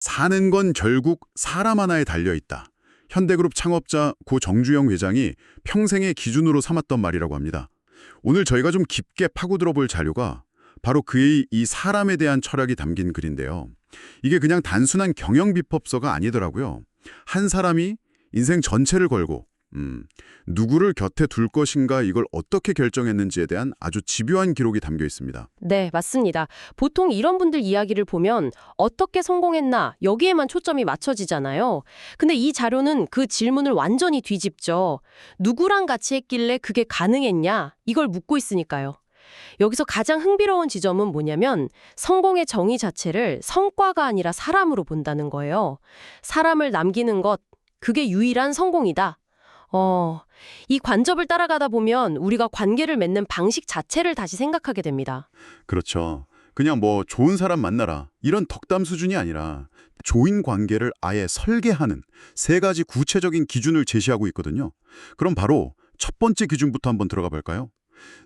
사는 건 결국 사람 하나에 달려있다. 현대그룹 창업자 고 정주영 회장이 평생의 기준으로 삼았던 말이라고 합니다. 오늘 저희가 좀 깊게 파고들어 볼 자료가 바로 그의 이 사람에 대한 철학이 담긴 글인데요. 이게 그냥 단순한 경영 비법서가 아니더라고요. 한 사람이 인생 전체를 걸고 누구를 곁에 둘 것인가 이걸 어떻게 결정했는지에 대한 아주 집요한 기록이 담겨 있습니다. 네, 맞습니다. 보통 이런 분들 이야기를 보면 어떻게 성공했나 여기에만 초점이 맞춰지잖아요. 근데 이 자료는 그 질문을 완전히 뒤집죠. 누구랑 같이 했길래 그게 가능했냐? 이걸 묻고 있으니까요. 여기서 가장 흥미로운 지점은 뭐냐면 성공의 정의 자체를 성과가 아니라 사람으로 본다는 거예요. 사람을 남기는 것, 그게 유일한 성공이다. 이 관점을 따라가다 보면 우리가 관계를 맺는 방식 자체를 다시 생각하게 됩니다. 그렇죠. 그냥 뭐 좋은 사람 만나라 이런 덕담 수준이 아니라 조인 관계를 아예 설계하는 세 가지 구체적인 기준을 제시하고 있거든요. 그럼 바로 첫 번째 기준부터 한번 들어가 볼까요?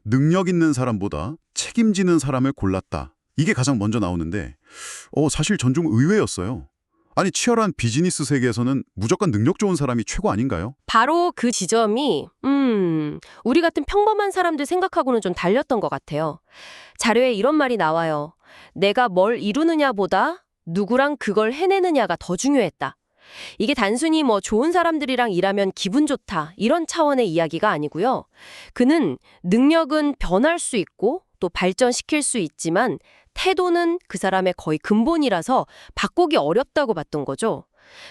능력 있는 사람보다 책임지는 사람을 골랐다. 이게 가장 먼저 나오는데 사실 전 좀 의외였어요. 아니 치열한 비즈니스 세계에서는 무조건 능력 좋은 사람이 최고 아닌가요? 바로 그 지점이 우리 같은 평범한 사람들 생각하고는 좀 달렸던 것 같아요. 자료에 이런 말이 나와요. 내가 뭘 이루느냐보다 누구랑 그걸 해내느냐가 더 중요했다. 이게 단순히 뭐 좋은 사람들이랑 일하면 기분 좋다 이런 차원의 이야기가 아니고요. 그는 능력은 변할 수 있고 또 발전시킬 수 있지만 태도는 그 사람의 거의 근본이라서 바꾸기 어렵다고 봤던 거죠.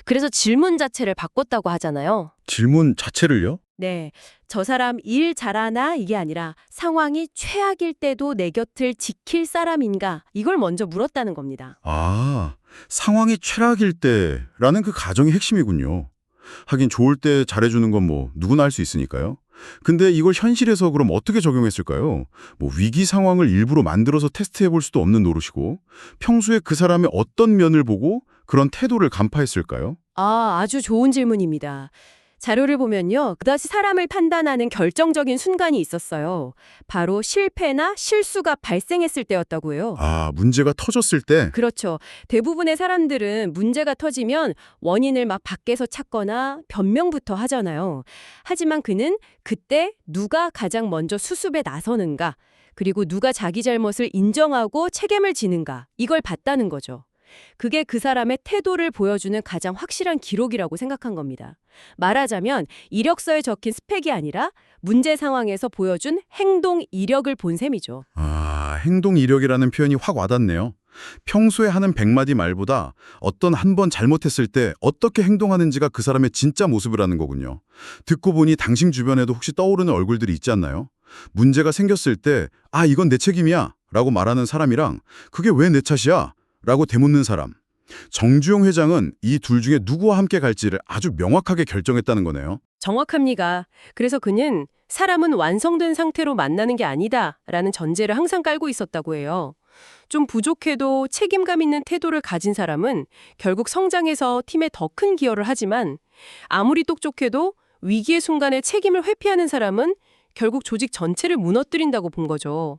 그래서 질문 자체를 바꿨다고 하잖아요. 질문 자체를요? 네, 저 사람 일 잘하나 이게 아니라 상황이 최악일 때도 내 곁을 지킬 사람인가 이걸 먼저 물었다는 겁니다. 아, 상황이 최악일 때라는 그 가정이 핵심이군요. 하긴 좋을 때 잘해주는 건 뭐 누구나 할 수 있으니까요. 근데 이걸 현실에서 그럼 어떻게 적용했을까요? 뭐 위기 상황을 일부러 만들어서 테스트해 볼 수도 없는 노릇이고 평소에 그 사람의 어떤 면을 보고 그런 태도를 간파했을까요? 아주 좋은 질문입니다. 자료를 보면요. 그다지 사람을 판단하는 결정적인 순간이 있었어요. 바로 실패나 실수가 발생했을 때였다고 해요. 아, 문제가 터졌을 때? 그렇죠. 대부분의 사람들은 문제가 터지면 원인을 막 밖에서 찾거나 변명부터 하잖아요. 하지만 그는 그때 누가 가장 먼저 수습에 나서는가, 그리고 누가 자기 잘못을 인정하고 책임을 지는가, 이걸 봤다는 거죠. 그게 그 사람의 태도를 보여주는 가장 확실한 기록이라고 생각한 겁니다. 말하자면 이력서에 적힌 스펙이 아니라 문제 상황에서 보여준 행동 이력을 본 셈이죠. 아, 행동 이력이라는 표현이 확 와닿네요. 평소에 하는 100마디 말보다 어떤 한 번 잘못했을 때 어떻게 행동하는지가 그 사람의 진짜 모습이라는 거군요. 듣고 보니 당신 주변에도 혹시 떠오르는 얼굴들이 있지 않나요? 문제가 생겼을 때 아, 이건 내 책임이야 라고 말하는 사람이랑 그게 왜 내 탓이야? 라고 되묻는 사람. 정주영 회장은 이 둘 중에 누구와 함께 갈지를 아주 명확하게 결정했다는 거네요. 정확합니다. 그래서 그는 사람은 완성된 상태로 만나는 게 아니다라는 전제를 항상 깔고 있었다고 해요. 좀 부족해도 책임감 있는 태도를 가진 사람은 결국 성장해서 팀에 더 큰 기여를 하지만 아무리 똑똑해도 위기의 순간에 책임을 회피하는 사람은 결국 조직 전체를 무너뜨린다고 본 거죠.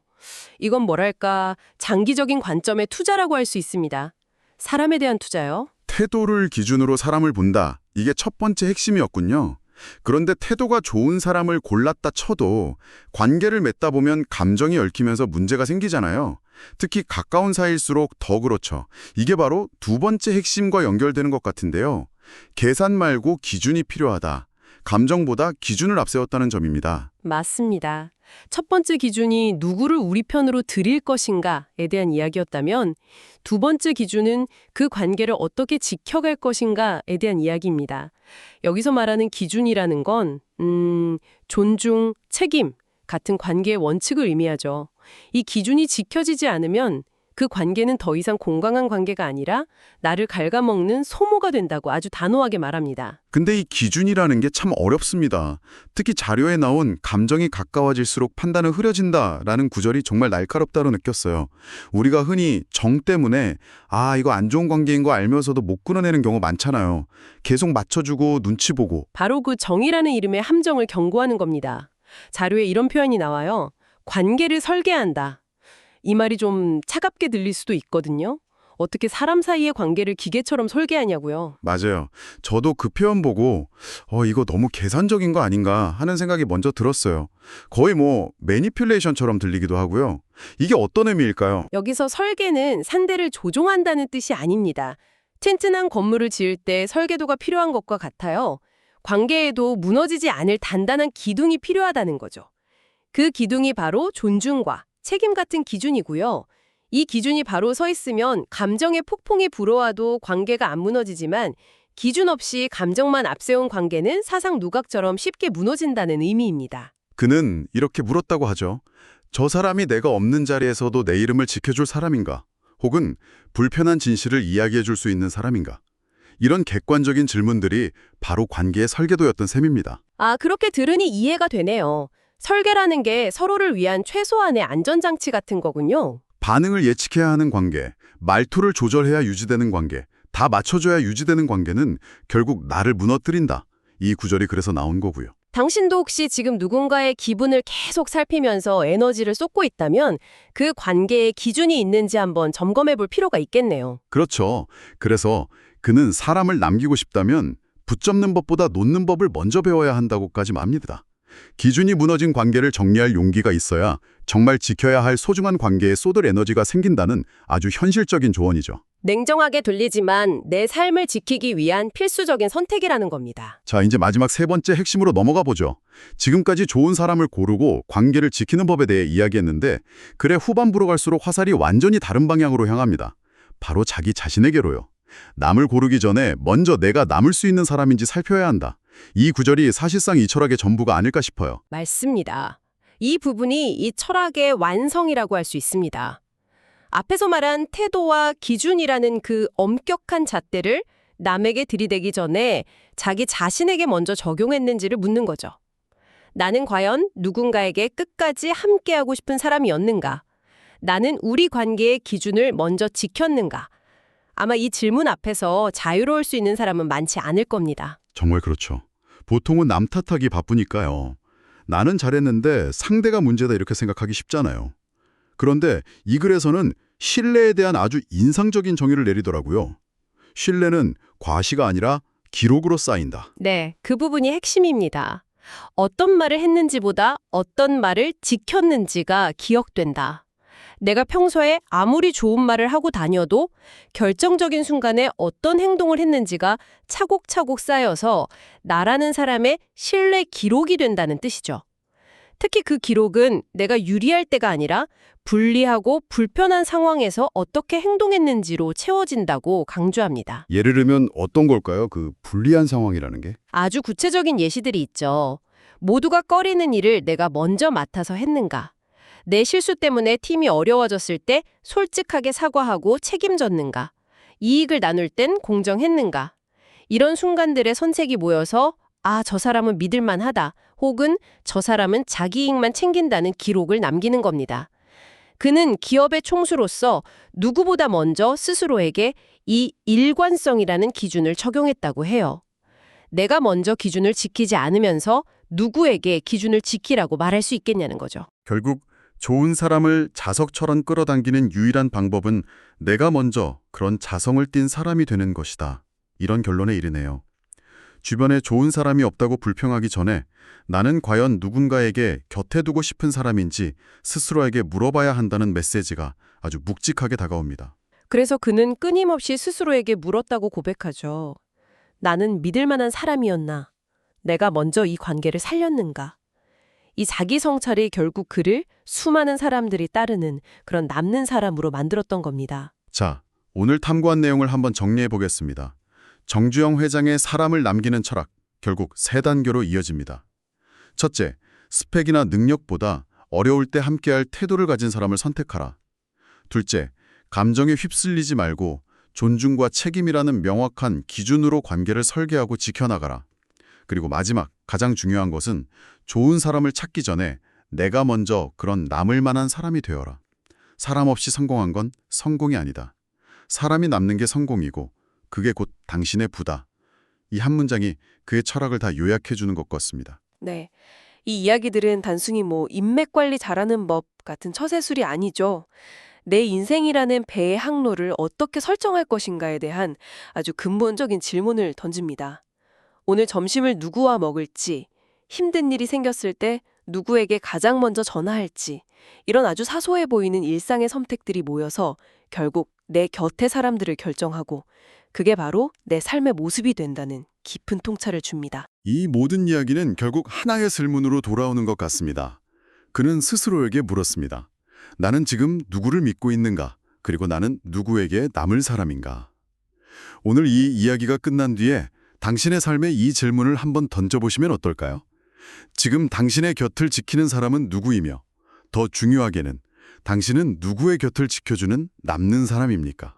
이건 뭐랄까 장기적인 관점의 투자라고 할 수 있습니다. 사람에 대한 투자요. 태도를 기준으로 사람을 본다. 이게 첫 번째 핵심이었군요. 그런데 태도가 좋은 사람을 골랐다 쳐도 관계를 맺다 보면 감정이 얽히면서 문제가 생기잖아요. 특히 가까운 사이일수록 더 그렇죠. 이게 바로 두 번째 핵심과 연결되는 것 같은데요. 계산 말고 기준이 필요하다. 감정보다 기준을 앞세웠다는 점입니다. 맞습니다. 첫 번째 기준이 누구를 우리 편으로 들일 것인가에 대한 이야기였다면 두 번째 기준은 그 관계를 어떻게 지켜갈 것인가에 대한 이야기입니다. 여기서 말하는 기준이라는 건 존중, 책임 같은 관계의 원칙을 의미하죠. 이 기준이 지켜지지 않으면 그 관계는 더 이상 건강한 관계가 아니라 나를 갉아먹는 소모가 된다고 아주 단호하게 말합니다. 근데 이 기준이라는 게 참 어렵습니다. 특히 자료에 나온 감정이 가까워질수록 판단은 흐려진다라는 구절이 정말 날카롭다고 느꼈어요. 우리가 흔히 정 때문에 이거 안 좋은 관계인 거 알면서도 못 끊어내는 경우 많잖아요. 계속 맞춰주고 눈치 보고. 바로 그 정의라는 이름의 함정을 경고하는 겁니다. 자료에 이런 표현이 나와요. 관계를 설계한다. 이 말이 좀 차갑게 들릴 수도 있거든요. 어떻게 사람 사이의 관계를 기계처럼 설계하냐고요. 맞아요. 저도 그 표현 보고 이거 너무 계산적인 거 아닌가 하는 생각이 먼저 들었어요. 거의 뭐 매니퓰레이션처럼 들리기도 하고요. 이게 어떤 의미일까요? 여기서 설계는 상대를 조종한다는 뜻이 아닙니다. 튼튼한 건물을 지을 때 설계도가 필요한 것과 같아요. 관계에도 무너지지 않을 단단한 기둥이 필요하다는 거죠. 그 기둥이 바로 존중과 책임 같은 기준이고요. 이 기준이 바로 서 있으면 감정의 폭풍이 불어와도 관계가 안 무너지지만 기준 없이 감정만 앞세운 관계는 사상 누각처럼 쉽게 무너진다는 의미입니다. 그는 이렇게 물었다고 하죠. 저 사람이 내가 없는 자리에서도 내 이름을 지켜줄 사람인가? 혹은 불편한 진실을 이야기해 줄 수 있는 사람인가? 이런 객관적인 질문들이 바로 관계의 설계도였던 셈입니다. 아, 그렇게 들으니 이해가 되네요. 설계라는 게 서로를 위한 최소한의 안전장치 같은 거군요. 반응을 예측해야 하는 관계, 말투를 조절해야 유지되는 관계, 다 맞춰줘야 유지되는 관계는 결국 나를 무너뜨린다. 이 구절이 그래서 나온 거고요. 당신도 혹시 지금 누군가의 기분을 계속 살피면서 에너지를 쏟고 있다면 그 관계에 기준이 있는지 한번 점검해 볼 필요가 있겠네요. 그렇죠. 그래서 그는 사람을 남기고 싶다면 붙잡는 법보다 놓는 법을 먼저 배워야 한다고까지 맙니다. 기준이 무너진 관계를 정리할 용기가 있어야 정말 지켜야 할 소중한 관계에 쏟을 에너지가 생긴다는 아주 현실적인 조언이죠. 냉정하게 들리지만 내 삶을 지키기 위한 필수적인 선택이라는 겁니다. 자, 이제 마지막 세 번째 핵심으로 넘어가 보죠. 지금까지 좋은 사람을 고르고 관계를 지키는 법에 대해 이야기했는데 글의 후반부로 갈수록 화살이 완전히 다른 방향으로 향합니다. 바로 자기 자신에게로요. 남을 고르기 전에 먼저 내가 남을 수 있는 사람인지 살펴야 한다. 이 구절이 사실상 이 철학의 전부가 아닐까 싶어요. 맞습니다. 이 부분이 이 철학의 완성이라고 할 수 있습니다. 앞에서 말한 태도와 기준이라는 그 엄격한 잣대를 남에게 들이대기 전에 자기 자신에게 먼저 적용했는지를 묻는 거죠. 나는 과연 누군가에게 끝까지 함께하고 싶은 사람이었는가? 나는 우리 관계의 기준을 먼저 지켰는가? 아마 이 질문 앞에서 자유로울 수 있는 사람은 많지 않을 겁니다. 정말 그렇죠. 보통은 남 탓하기 바쁘니까요. 나는 잘했는데 상대가 문제다 이렇게 생각하기 쉽잖아요. 그런데 이 글에서는 신뢰에 대한 아주 인상적인 정의를 내리더라고요. 신뢰는 과시가 아니라 기록으로 쌓인다. 네, 그 부분이 핵심입니다. 어떤 말을 했는지보다 어떤 말을 지켰는지가 기억된다. 내가 평소에 아무리 좋은 말을 하고 다녀도 결정적인 순간에 어떤 행동을 했는지가 차곡차곡 쌓여서 나라는 사람의 신뢰 기록이 된다는 뜻이죠. 특히 그 기록은 내가 유리할 때가 아니라 불리하고 불편한 상황에서 어떻게 행동했는지로 채워진다고 강조합니다. 예를 들면 어떤 걸까요? 그 불리한 상황이라는 게? 아주 구체적인 예시들이 있죠. 모두가 꺼리는 일을 내가 먼저 맡아서 했는가? 내 실수 때문에 팀이 어려워졌을 때 솔직하게 사과하고 책임졌는가? 이익을 나눌 땐 공정했는가? 이런 순간들의 선택이 모여서 아, 저 사람은 믿을만하다. 혹은 저 사람은 자기 이익만 챙긴다는 기록을 남기는 겁니다. 그는 기업의 총수로서 누구보다 먼저 스스로에게 이 일관성이라는 기준을 적용했다고 해요. 내가 먼저 기준을 지키지 않으면서 누구에게 기준을 지키라고 말할 수 있겠냐는 거죠. 결국 좋은 사람을 자석처럼 끌어당기는 유일한 방법은 내가 먼저 그런 자성을 띤 사람이 되는 것이다. 이런 결론에 이르네요. 주변에 좋은 사람이 없다고 불평하기 전에 나는 과연 누군가에게 곁에 두고 싶은 사람인지 스스로에게 물어봐야 한다는 메시지가 아주 묵직하게 다가옵니다. 그래서 그는 끊임없이 스스로에게 물었다고 고백하죠. 나는 믿을 만한 사람이었나? 내가 먼저 이 관계를 살렸는가? 이 자기 성찰이 결국 그를 수많은 사람들이 따르는 그런 남는 사람으로 만들었던 겁니다. 자, 오늘 탐구한 내용을 한번 정리해 보겠습니다. 정주영 회장의 사람을 남기는 철학, 결국 세 단계로 이어집니다. 첫째, 스펙이나 능력보다 어려울 때 함께할 태도를 가진 사람을 선택하라. 둘째, 감정에 휩쓸리지 말고 존중과 책임이라는 명확한 기준으로 관계를 설계하고 지켜나가라. 그리고 마지막, 가장 중요한 것은 좋은 사람을 찾기 전에 내가 먼저 그런 남을 만한 사람이 되어라. 사람 없이 성공한 건 성공이 아니다. 사람이 남는 게 성공이고 그게 곧 당신의 부다. 이 한 문장이 그의 철학을 다 요약해 주는 것 같습니다. 네. 이 이야기들은 단순히 인맥 관리 잘하는 법 같은 처세술이 아니죠. 내 인생이라는 배의 항로를 어떻게 설정할 것인가에 대한 아주 근본적인 질문을 던집니다. 오늘 점심을 누구와 먹을지, 힘든 일이 생겼을 때 누구에게 가장 먼저 전화할지, 이런 아주 사소해 보이는 일상의 선택들이 모여서 결국 내 곁의 사람들을 결정하고 그게 바로 내 삶의 모습이 된다는 깊은 통찰을 줍니다. 이 모든 이야기는 결국 하나의 질문으로 돌아오는 것 같습니다. 그는 스스로에게 물었습니다. 나는 지금 누구를 믿고 있는가? 그리고 나는 누구에게 남을 사람인가? 오늘 이 이야기가 끝난 뒤에 당신의 삶에 이 질문을 한번 던져보시면 어떨까요? 지금 당신의 곁을 지키는 사람은 누구이며 더 중요하게는 당신은 누구의 곁을 지켜주는 남는 사람입니까?